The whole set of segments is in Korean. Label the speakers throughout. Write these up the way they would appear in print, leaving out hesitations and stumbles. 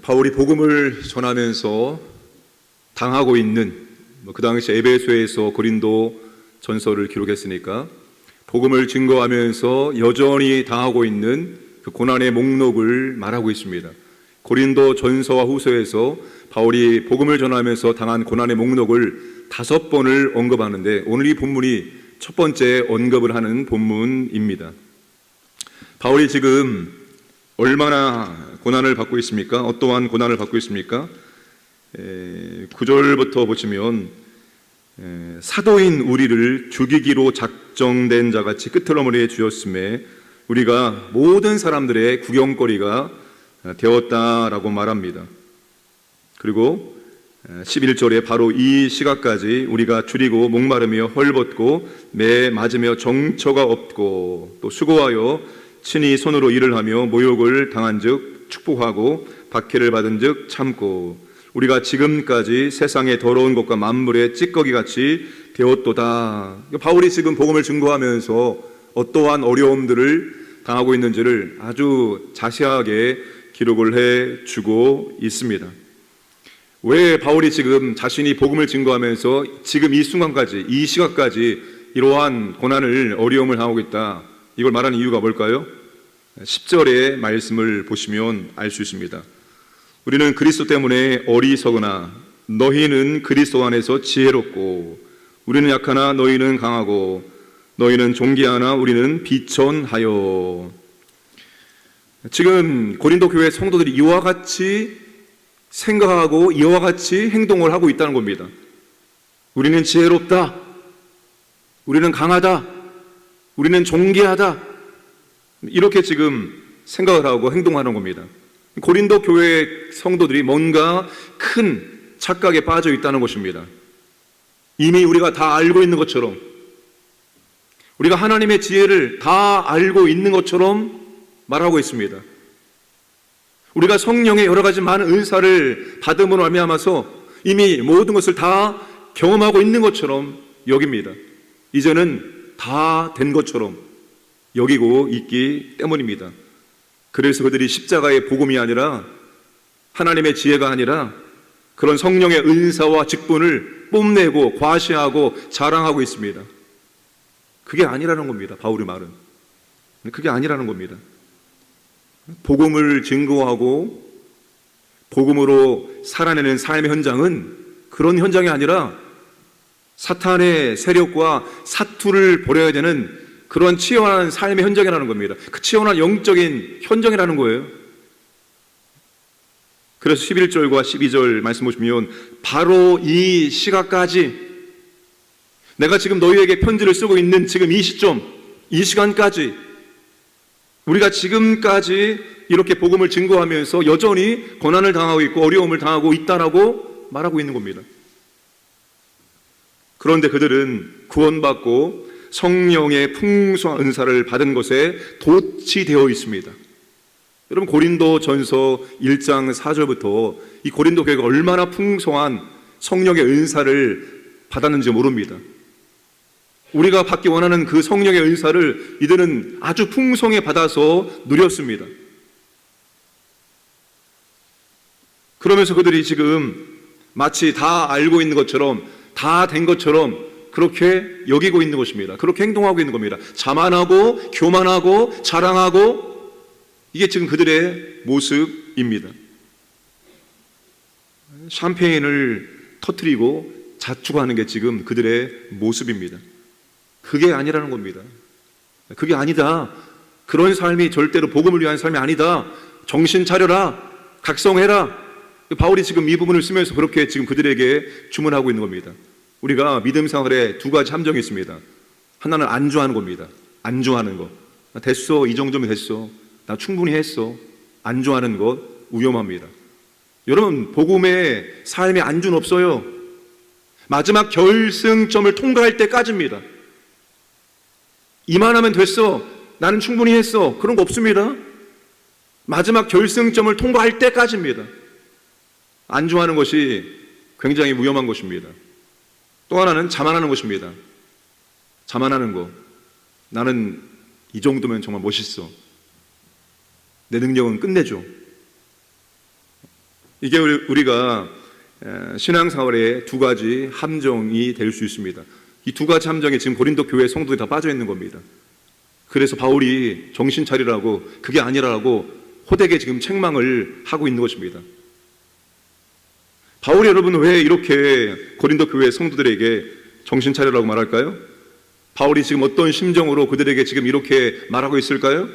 Speaker 1: 바울이 복음을 전하면서 당하고 있는 그 당시 에베소에서 고린도 전서를 기록했으니까 복음을 증거하면서 여전히 당하고 있는 그 고난의 목록을 말하고 있습니다. 고린도 전서와 후서에서 바울이 복음을 전하면서 당한 고난의 목록을 5번을 언급하는데 오늘 이 본문이 첫 번째 언급을 하는 본문입니다. 바울이 지금 얼마나 고난을 받고 있습니까? 어떠한 고난을 받고 있습니까? 9절부터 보시면 사도인 우리를 죽이기로 작정된 자같이 끝을어머니에 주었음에 우리가 모든 사람들의 구경거리가 되었다라고 말합니다. 그리고 11절에 바로 이 시각까지 우리가 줄이고 목마르며 헐벗고 매 맞으며 정처가 없고 또 수고하여 친히 손으로 일을 하며 모욕을 당한즉 축복하고 박해를 받은즉 참고 우리가 지금까지 세상의 더러운 것과 만물의 찌꺼기같이 되었도다. 바울이 지금 복음을 증거하면서 어떠한 어려움들을 당하고 있는지를 아주 자세하게 기록을 해주고 있습니다. 왜 바울이 지금 자신이 복음을 증거하면서 지금 이 순간까지, 이 시각까지 이러한 고난을, 어려움을 당하고 있다, 이걸 말하는 이유가 뭘까요? 10절의 말씀을 보시면 알 수 있습니다. 우리는 그리스도 때문에 어리석으나 너희는 그리스도 안에서 지혜롭고 우리는 약하나 너희는 강하고 너희는 존귀하나 우리는 비천하여. 지금 고린도 교회 성도들이 이와 같이 생각하고 이와 같이 행동을 하고 있다는 겁니다. 우리는 지혜롭다, 우리는 강하다, 우리는 존귀하다, 이렇게 지금 생각을 하고 행동하는 겁니다. 고린도 교회 성도들이 뭔가 큰 착각에 빠져 있다는 것입니다. 이미 우리가 다 알고 있는 것처럼, 우리가 하나님의 지혜를 다 알고 있는 것처럼 말하고 있습니다. 우리가 성령의 여러 가지 많은 은사를 받음으로 말미암아서 이미 모든 것을 다 경험하고 있는 것처럼 여깁니다. 이제는 다 된 것처럼 여기고 있기 때문입니다. 그래서 그들이 십자가의 복음이 아니라 하나님의 지혜가 아니라 그런 성령의 은사와 직분을 뽐내고 과시하고 자랑하고 있습니다. 그게 아니라는 겁니다. 바울의 말은 그게 아니라는 겁니다. 복음을 증거하고 복음으로 살아내는 삶의 현장은 그런 현장이 아니라 사탄의 세력과 사투를 벌여야 되는 그런 치열한 삶의 현장이라는 겁니다. 그 치열한 영적인 현장이라는 거예요. 그래서 11절과 12절 말씀 보시면 바로 이 시각까지, 내가 지금 너희에게 편지를 쓰고 있는 지금 이 시점, 이 시간까지, 우리가 지금까지 이렇게 복음을 증거하면서 여전히 고난을 당하고 있고 어려움을 당하고 있다라고 말하고 있는 겁니다. 그런데 그들은 구원받고 성령의 풍성한 은사를 받은 것에 도취되어 있습니다. 여러분, 고린도 전서 1장 4절부터 이 고린도 교회가 얼마나 풍성한 성령의 은사를 받았는지 모릅니다. 우리가 받기 원하는 그 성령의 은사를 이들은 아주 풍성히 받아서 누렸습니다. 그러면서 그들이 지금 마치 다 알고 있는 것처럼, 다 된 것처럼 그렇게 여기고 있는 것입니다. 그렇게 행동하고 있는 겁니다. 자만하고 교만하고 자랑하고, 이게 지금 그들의 모습입니다. 샴페인을 터뜨리고 자축하는 게 지금 그들의 모습입니다. 그게 아니라는 겁니다. 그게 아니다. 그런 삶이 절대로 복음을 위한 삶이 아니다. 정신 차려라. 각성해라. 바울이 지금 이 부분을 쓰면서 그렇게 지금 그들에게 주문하고 있는 겁니다. 우리가 믿음 생활에 두 가지 함정이 있습니다. 하나는 안주하는 겁니다. 안주하는 것. 됐어. 이 정도면 됐어. 나 충분히 했어. 안주하는 것 위험합니다. 여러분, 복음의 삶의 안주는 없어요. 마지막 결승점을 통과할 때까지입니다. 이만하면 됐어. 나는 충분히 했어. 그런 거 없습니다. 마지막 결승점을 통과할 때까지입니다. 안주하는 것이 굉장히 위험한 것입니다. 또 하나는 자만하는 것입니다. 자만하는 거. 나는 이 정도면 정말 멋있어. 내 능력은 끝내줘. 이게 우리가 신앙생활의 두 가지 함정이 될 수 있습니다. 이 두 가지 함정에 지금 고린도 교회 성도들이 다 빠져 있는 겁니다. 그래서 바울이 정신 차리라고, 그게 아니라고 호되게 지금 책망을 하고 있는 것입니다. 바울이 여러분 왜 이렇게 고린도 교회 성도들에게 정신 차리라고 말할까요? 바울이 지금 어떤 심정으로 그들에게 지금 이렇게 말하고 있을까요?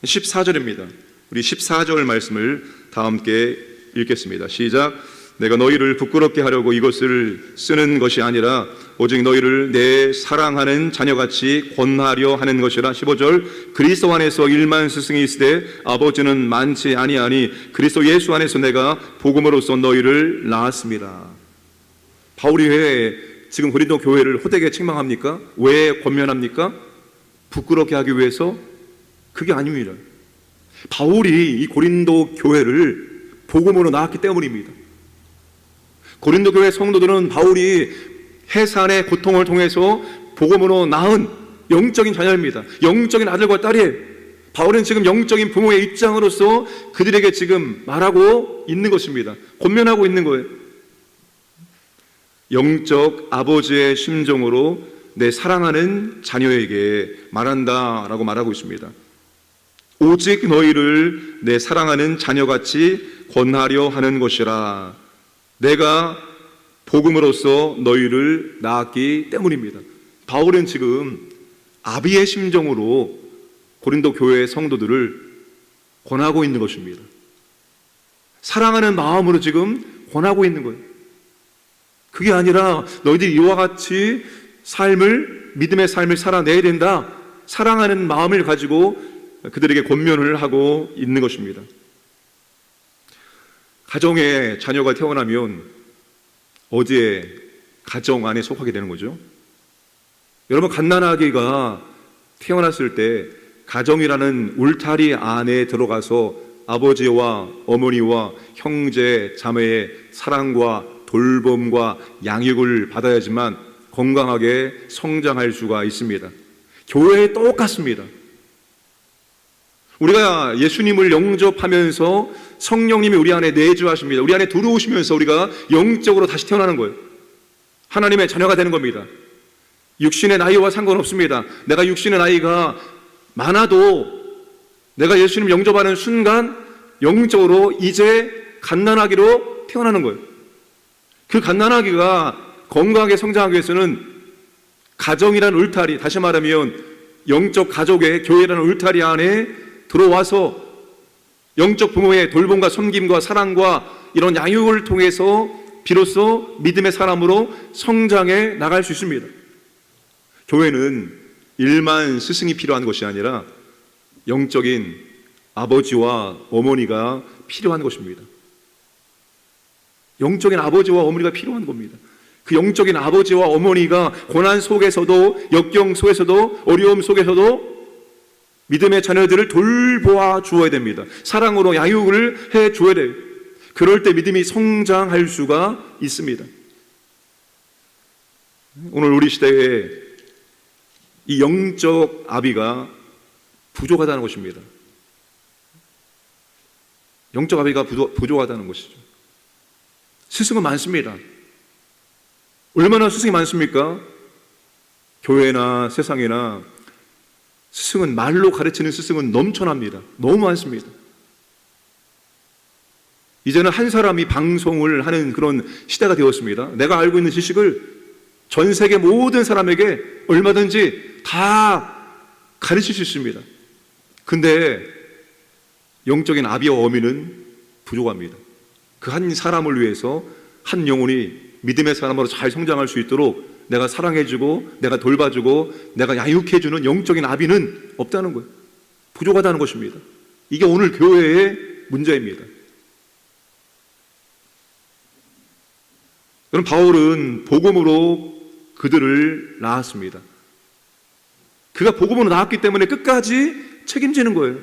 Speaker 1: 14절입니다. 우리 14절 말씀을 다 함께 읽겠습니다. 시작. 내가 너희를 부끄럽게 하려고 이것을 쓰는 것이 아니라 오직 너희를 내 사랑하는 자녀같이 권하려 하는 것이라. 15절. 그리스도 안에서 일만 스승이 있으되 아버지는 많지 아니하니 그리스도 예수 안에서 내가 복음으로써 너희를 낳았습니다. 바울이 왜 지금 고린도 교회를 호되게 책망합니까? 왜 권면합니까? 부끄럽게 하기 위해서? 그게 아닙니다. 바울이 이 고린도 교회를 복음으로 낳았기 때문입니다. 고린도 교회 성도들은 바울이 해산의 고통을 통해서 복음으로 낳은 영적인 자녀입니다. 영적인 아들과 딸이에요. 바울은 지금 영적인 부모의 입장으로서 그들에게 지금 말하고 있는 것입니다. 권면하고 있는 거예요. 영적 아버지의 심정으로 내 사랑하는 자녀에게 말한다라고 말하고 있습니다. 오직 너희를 내 사랑하는 자녀같이 권하려 하는 것이라. 내가 복음으로써 너희를 낳았기 때문입니다. 바울은 지금 아비의 심정으로 고린도 교회의 성도들을 권하고 있는 것입니다. 사랑하는 마음으로 지금 권하고 있는 거예요. 그게 아니라 너희들이 이와 같이 믿음의 삶을 살아내야 된다. 사랑하는 마음을 가지고 그들에게 권면을 하고 있는 것입니다. 가정에 자녀가 태어나면 어디에 가정 안에 속하게 되는 거죠? 여러분, 갓난아기가 태어났을 때 가정이라는 울타리 안에 들어가서 아버지와 어머니와 형제, 자매의 사랑과 돌봄과 양육을 받아야지만 건강하게 성장할 수가 있습니다. 교회에 똑같습니다. 우리가 예수님을 영접하면서 성령님이 우리 안에 내주하십니다. 우리 안에 들어오시면서 우리가 영적으로 다시 태어나는 거예요. 하나님의 자녀가 되는 겁니다. 육신의 나이와 상관없습니다. 내가 육신의 나이가 많아도 내가 예수님 영접하는 순간 영적으로 이제 갓난아기로 태어나는 거예요. 그 갓난아기가 건강하게 성장하기 위해서는 가정이라는 울타리, 다시 말하면 영적 가족의 교회라는 울타리 안에 들어와서 영적 부모의 돌봄과 섬김과 사랑과 이런 양육을 통해서 비로소 믿음의 사람으로 성장해 나갈 수 있습니다. 교회는 일만 스승이 필요한 것이 아니라 영적인 아버지와 어머니가 필요한 것입니다. 영적인 아버지와 어머니가 필요한 겁니다. 그 영적인 아버지와 어머니가 고난 속에서도, 역경 속에서도, 어려움 속에서도 믿음의 자녀들을 돌보아 주어야 됩니다. 사랑으로 양육을 해 주어야 돼요. 그럴 때 믿음이 성장할 수가 있습니다. 오늘 우리 시대에 이 영적 아비가 부족하다는 것입니다. 영적 아비가 부족하다는 것이죠. 스승은 많습니다. 얼마나 스승이 많습니까? 교회나 세상이나 스승은, 말로 가르치는 스승은 넘쳐납니다. 너무 많습니다. 이제는 한 사람이 방송을 하는 그런 시대가 되었습니다. 내가 알고 있는 지식을 전 세계 모든 사람에게 얼마든지 다 가르칠 수 있습니다. 근데 영적인 아비와 어미는 부족합니다. 그 한 사람을 위해서 한 영혼이 믿음의 사람으로 잘 성장할 수 있도록 내가 사랑해주고 내가 돌봐주고 내가 양육해주는 영적인 아비는 없다는 거예요. 부족하다는 것입니다. 이게 오늘 교회의 문제입니다. 여러분, 바울은 복음으로 그들을 낳았습니다. 그가 복음으로 낳았기 때문에 끝까지 책임지는 거예요.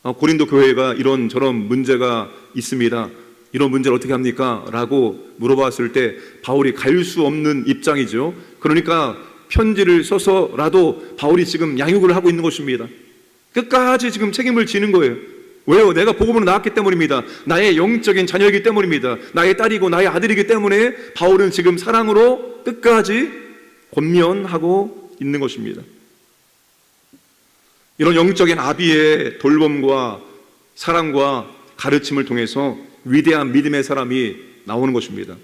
Speaker 1: 고린도 교회가 이런 저런 문제가 있습니다. 이런 문제를 어떻게 합니까? 라고 물어봤을 때 바울이 갈 수 없는 입장이죠. 그러니까 편지를 써서라도 바울이 지금 양육을 하고 있는 것입니다. 끝까지 지금 책임을 지는 거예요. 왜요? 내가 복음으로 나왔기 때문입니다. 나의 영적인 자녀이기 때문입니다. 나의 딸이고 나의 아들이기 때문에 바울은 지금 사랑으로 끝까지 권면하고 있는 것입니다. 이런 영적인 아비의 돌봄과 사랑과 가르침을 통해서 위대한 믿음의 사람이 나오는 것입니다.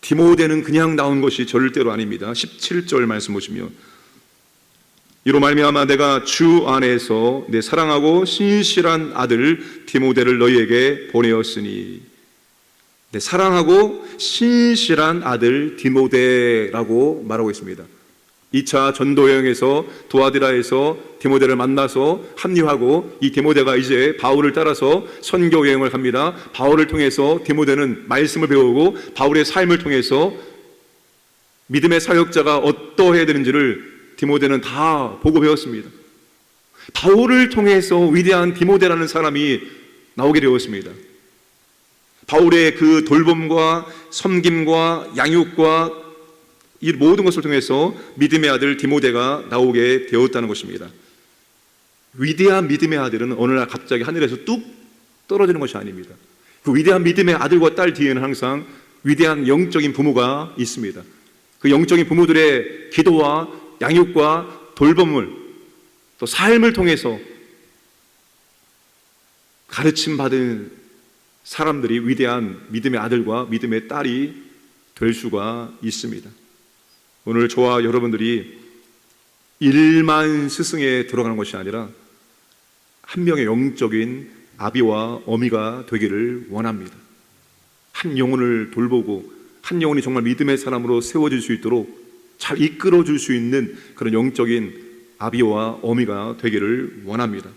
Speaker 1: 디모데는 그냥 나온 것이 절대로 아닙니다. 17절 말씀 보시면, 이로 말미암아 내가 주 안에서 내 사랑하고 신실한 아들 디모데를 너희에게 보내었으니, 내 사랑하고 신실한 아들 디모데라고 말하고 있습니다. 2차 전도 여행에서 두아디라에서 디모데를 만나서 합류하고, 이 디모데가 이제 바울을 따라서 선교 여행을 갑니다. 바울을 통해서 디모데는 말씀을 배우고 바울의 삶을 통해서 믿음의 사역자가 어떠해야 되는지를 디모데는 다 보고 배웠습니다. 바울을 통해서 위대한 디모데라는 사람이 나오게 되었습니다. 바울의 그 돌봄과 섬김과 양육과 이 모든 것을 통해서 믿음의 아들 디모데가 나오게 되었다는 것입니다. 위대한 믿음의 아들은 어느 날 갑자기 하늘에서 뚝 떨어지는 것이 아닙니다. 그 위대한 믿음의 아들과 딸 뒤에는 항상 위대한 영적인 부모가 있습니다. 그 영적인 부모들의 기도와 양육과 돌봄을, 또 삶을 통해서 가르침 받은 사람들이 위대한 믿음의 아들과 믿음의 딸이 될 수가 있습니다. 오늘 저와 여러분들이 일만 스승에 들어가는 것이 아니라 한 명의 영적인 아비와 어미가 되기를 원합니다. 한 영혼을 돌보고 한 영혼이 정말 믿음의 사람으로 세워질 수 있도록 잘 이끌어 줄 수 있는 그런 영적인 아비와 어미가 되기를 원합니다.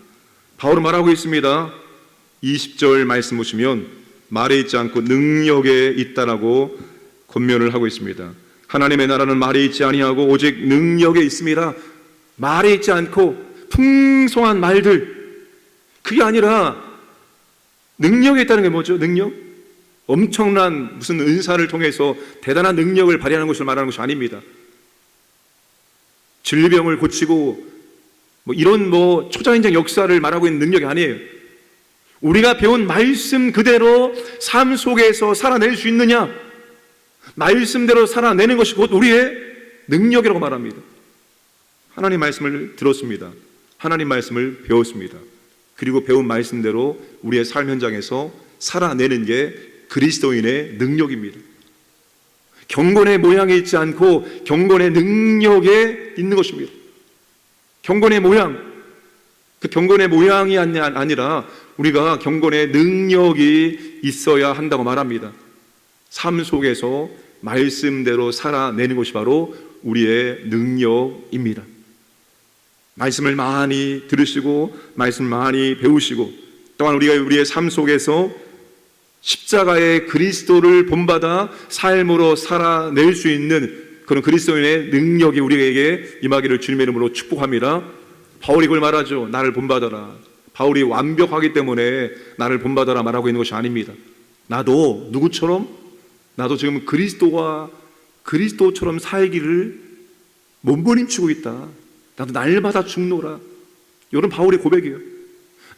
Speaker 1: 바울은 말하고 있습니다. 20절 말씀 보시면 말에 있지 않고 능력에 있다라고 권면을 하고 있습니다. 하나님의 나라는 말에 있지 아니하고 오직 능력에 있습니다. 말에 있지 않고 풍성한 말들, 그게 아니라 능력에 있다는 게 뭐죠? 능력? 엄청난 무슨 은사를 통해서 대단한 능력을 발휘하는 것을 말하는 것이 아닙니다. 질병을 고치고 이런 초자연적 역사를 말하고 있는 능력이 아니에요. 우리가 배운 말씀 그대로 삶 속에서 살아낼 수 있느냐, 말씀대로 살아내는 것이 곧 우리의 능력이라고 말합니다. 하나님 말씀을 들었습니다. 하나님 말씀을 배웠습니다. 그리고 배운 말씀대로 우리의 삶 현장에서 살아내는 게 그리스도인의 능력입니다. 경건의 모양에 있지 않고 경건의 능력에 있는 것입니다. 경건의 모양, 그 경건의 모양이 아니라 우리가 경건의 능력이 있어야 한다고 말합니다. 삶 속에서 말씀대로 살아내는 것이 바로 우리의 능력입니다. 말씀을 많이 들으시고 말씀을 많이 배우시고, 또한 우리가 우리의 삶 속에서 십자가의 그리스도를 본받아 삶으로 살아낼 수 있는 그런 그리스도인의 능력이 우리에게 임하기를 주님의 이름으로 축복합니다. 바울이 그걸 말하죠. 나를 본받아라. 바울이 완벽하기 때문에 나를 본받아라 말하고 있는 것이 아닙니다. 나도 누구처럼? 나도 지금 그리스도처럼 살기를 몸부림치고 있다. 나도 날마다 죽노라. 이런 바울의 고백이에요.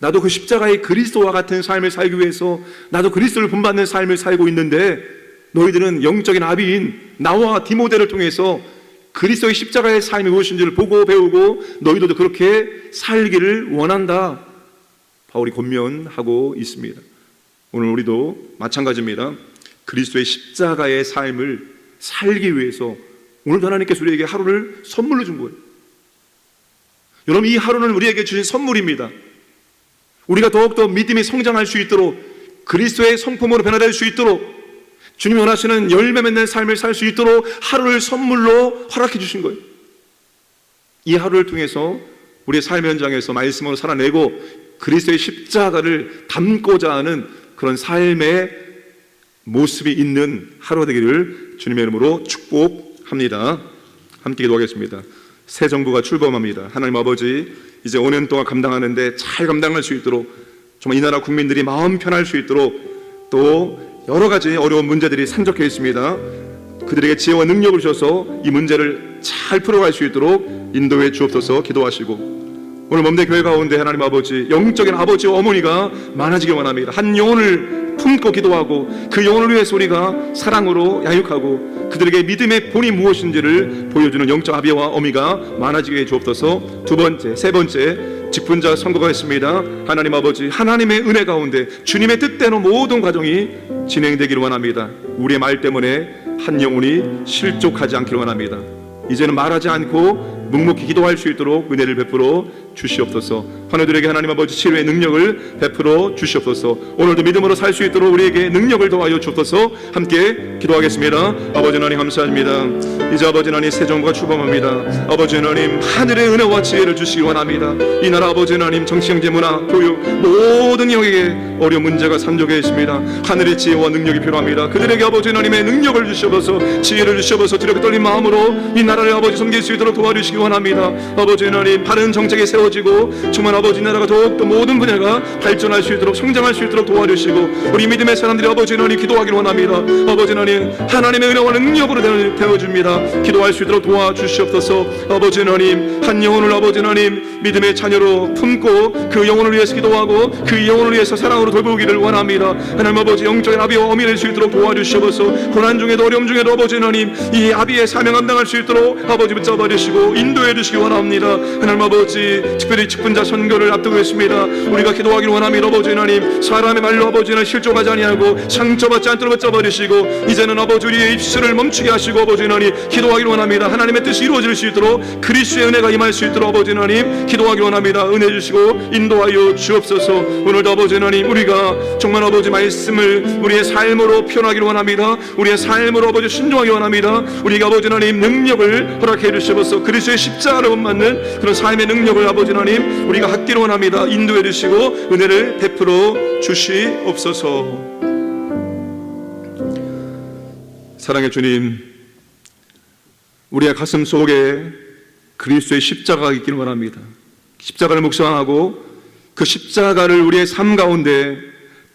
Speaker 1: 나도 그 십자가의 그리스도와 같은 삶을 살기 위해서 나도 그리스도를 본받는 삶을 살고 있는데, 너희들은 영적인 아비인 나와 디모데를 통해서 그리스도의 십자가의 삶이 무엇인지를 보고 배우고 너희들도 그렇게 살기를 원한다. 바울이 권면하고 있습니다. 오늘 우리도 마찬가지입니다. 그리스도의 십자가의 삶을 살기 위해서 오늘도 하나님께서 우리에게 하루를 선물로 준 거예요. 여러분, 이 하루는 우리에게 주신 선물입니다. 우리가 더욱더 믿음이 성장할 수 있도록, 그리스도의 성품으로 변화될 수 있도록, 주님이 원하시는 열매 맺는 삶을 살 수 있도록 하루를 선물로 허락해 주신 거예요. 이 하루를 통해서 우리의 삶 현장에서 말씀으로 살아내고 그리스도의 십자가를 담고자 하는 그런 삶의 모습이 있는 하루가 되기를 주님의 이름으로 축복합니다. 함께 기도하겠습니다. 새 정부가 출범합니다. 하나님 아버지, 이제 5년 동안 감당하는데 잘 감당할 수 있도록, 정말 이 나라 국민들이 마음 편할 수 있도록, 또 여러 가지 어려운 문제들이 산적해 있습니다. 그들에게 지혜와 능력을 주셔서 이 문제를 잘 풀어갈 수 있도록 인도해 주옵소서. 기도하시고, 오늘 몸대 교회 가운데 하나님 아버지, 영적인 아버지와 어머니가 많아지길 원합니다. 한 영혼을 품고 기도하고 그 영혼을 위해서 우리가 사랑으로 야육하고 그들에게 믿음의 본이 무엇인지를 보여주는 영적 아비와 어미가 많아지게 해 주옵소서. 두 번째, 세 번째, 직분자 선거가 있습니다. 하나님 아버지, 하나님의 은혜 가운데 주님의 뜻대로 모든 과정이 진행되기를 원합니다. 우리의 말 때문에 한 영혼이 실족하지 않기를 원합니다. 이제는 말하지 않고 묵묵히 기도할 수 있도록 은혜를 베풀어 주시옵소서. 환우들에게 하나님 아버지 치료의 능력을 베풀어 주시옵소서. 오늘도 믿음으로 살 수 있도록 우리에게 능력을 더하여 주옵소서. 함께 기도하겠습니다. 아버지 하나님 감사합니다. 이제 아버지 하나님 새 정부가 출범합니다. 아버지 하나님 하늘의 은혜와 지혜를 주시기 원합니다. 이 나라 아버지 하나님 정치, 경제, 문화, 교육 모든 영역에 어려운 문제가 산적해 있습니다. 하늘의 지혜와 능력이 필요합니다. 그들에게 아버지 하나님의 능력을 주시옵소서. 지혜를 주시옵소서. 두렵게 떨린 마음으로 이 나라를 아버지 섬길 수 있도록 도와주시기 원합니다. 아버지 하나님 바른 정책이 세워지고 정말 아버지 나라가 더욱더 모든 분야가 발전할 수 있도록 성장할 수 있도록 도와주시고 우리 믿음의 사람들이 아버지 하나님 기도하기를 원합니다. 아버지 하나님 하나님의 은혜와 능력으로 되어줍니다. 기도할 수 있도록 도와주시옵소서. 아버지 하나님 한 영혼을 아버지 하나님 믿음의 자녀로 품고 그 영혼을 위해서 기도하고 그 영혼을 위해서 사랑으로 돌보기를 원합니다. 하나님 아버지 영적인 아비와 어미 될 수 있도록 도와주시옵소서. 고난 중에도 어려움 중에도 아버지 하나님 이 아비의 사명 감당할 수 있도록 아버지 붙잡아 주시고 인도해 주시기 원합니다. 하나님 아버지 특별히 직분자 선교를 앞두고 있습니다. 우리가 기도하기를 원합니다. 아버지 하나님 사람의 말로 아버지 하나님 실족하지 아니하고 상처받지 않도록 붙잡아 주시고 이제는 아버지 우리의 입술을 멈추게 하시고 아버지 하나님 기도하기를 원합니다. 하나님의 뜻이 이루어질 수 있도록 그리스도의 은혜가 임할 수 있도록 아버지 하나님 기도하기를 원합니다. 은혜 주시고 인도하여 주옵소서. 오늘도 아버지 하나님 우리가 정말 아버지 말씀을 우리의 삶으로 표현하기를 원합니다. 우리의 삶으로 아버지 순종하기 원합니다. 우리가 아버지 하나님 능력을 허락해 주시옵소서. 그리스도의 십자가를 맞는 그런 삶의 능력을 아버지 하나님 우리가 갖기를 원합니다. 인도해 주시고 은혜를 베풀어 주시옵소서. 사랑의 주님, 우리의 가슴 속에 그리스도의 십자가가 있기를 원합니다. 십자가를 묵상하고 그 십자가를 우리의 삶 가운데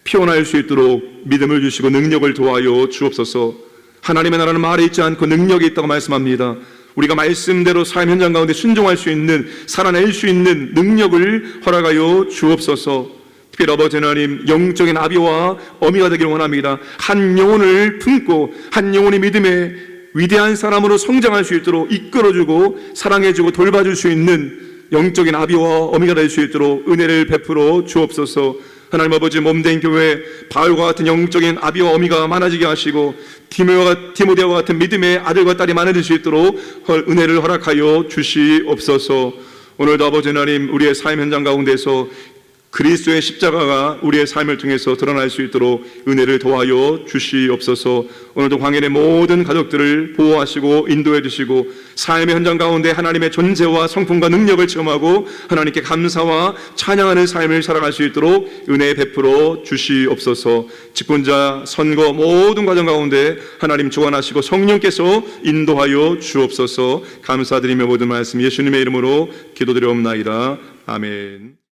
Speaker 1: 표현할 수 있도록 믿음을 주시고 능력을 도와여 주옵소서. 하나님의 나라는 말에 있지 않고 능력이 있다고 말씀합니다. 우리가 말씀대로 삶 현장 가운데 순종할 수 있는, 살아낼 수 있는 능력을 허락하여 주옵소서. 특별히 아버지 하나님 영적인 아비와 어미가 되기를 원합니다. 한 영혼을 품고 한 영혼이 믿음의 위대한 사람으로 성장할 수 있도록 이끌어주고 사랑해주고 돌봐줄 수 있는 영적인 아비와 어미가 될 수 있도록 은혜를 베풀어 주옵소서. 하나님 아버지 몸된 교회 바울과 같은 영적인 아비와 어미가 많아지게 하시고 디모데와 같은 믿음의 아들과 딸이 많아질 수 있도록 은혜를 허락하여 주시옵소서. 오늘도 아버지 하나님 우리의 삶 현장 가운데서 그리스도의 십자가가 우리의 삶을 통해서 드러날 수 있도록 은혜를 도와여 주시옵소서. 오늘도 광야의 모든 가족들을 보호하시고 인도해 주시고 삶의 현장 가운데 하나님의 존재와 성품과 능력을 체험하고 하나님께 감사와 찬양하는 삶을 살아갈 수 있도록 은혜 베풀어 주시옵소서. 직분자 선거 모든 과정 가운데 하나님 주관하시고 성령께서 인도하여 주옵소서. 감사드리며 모든 말씀 예수님의 이름으로 기도드려옵나이다. 아멘.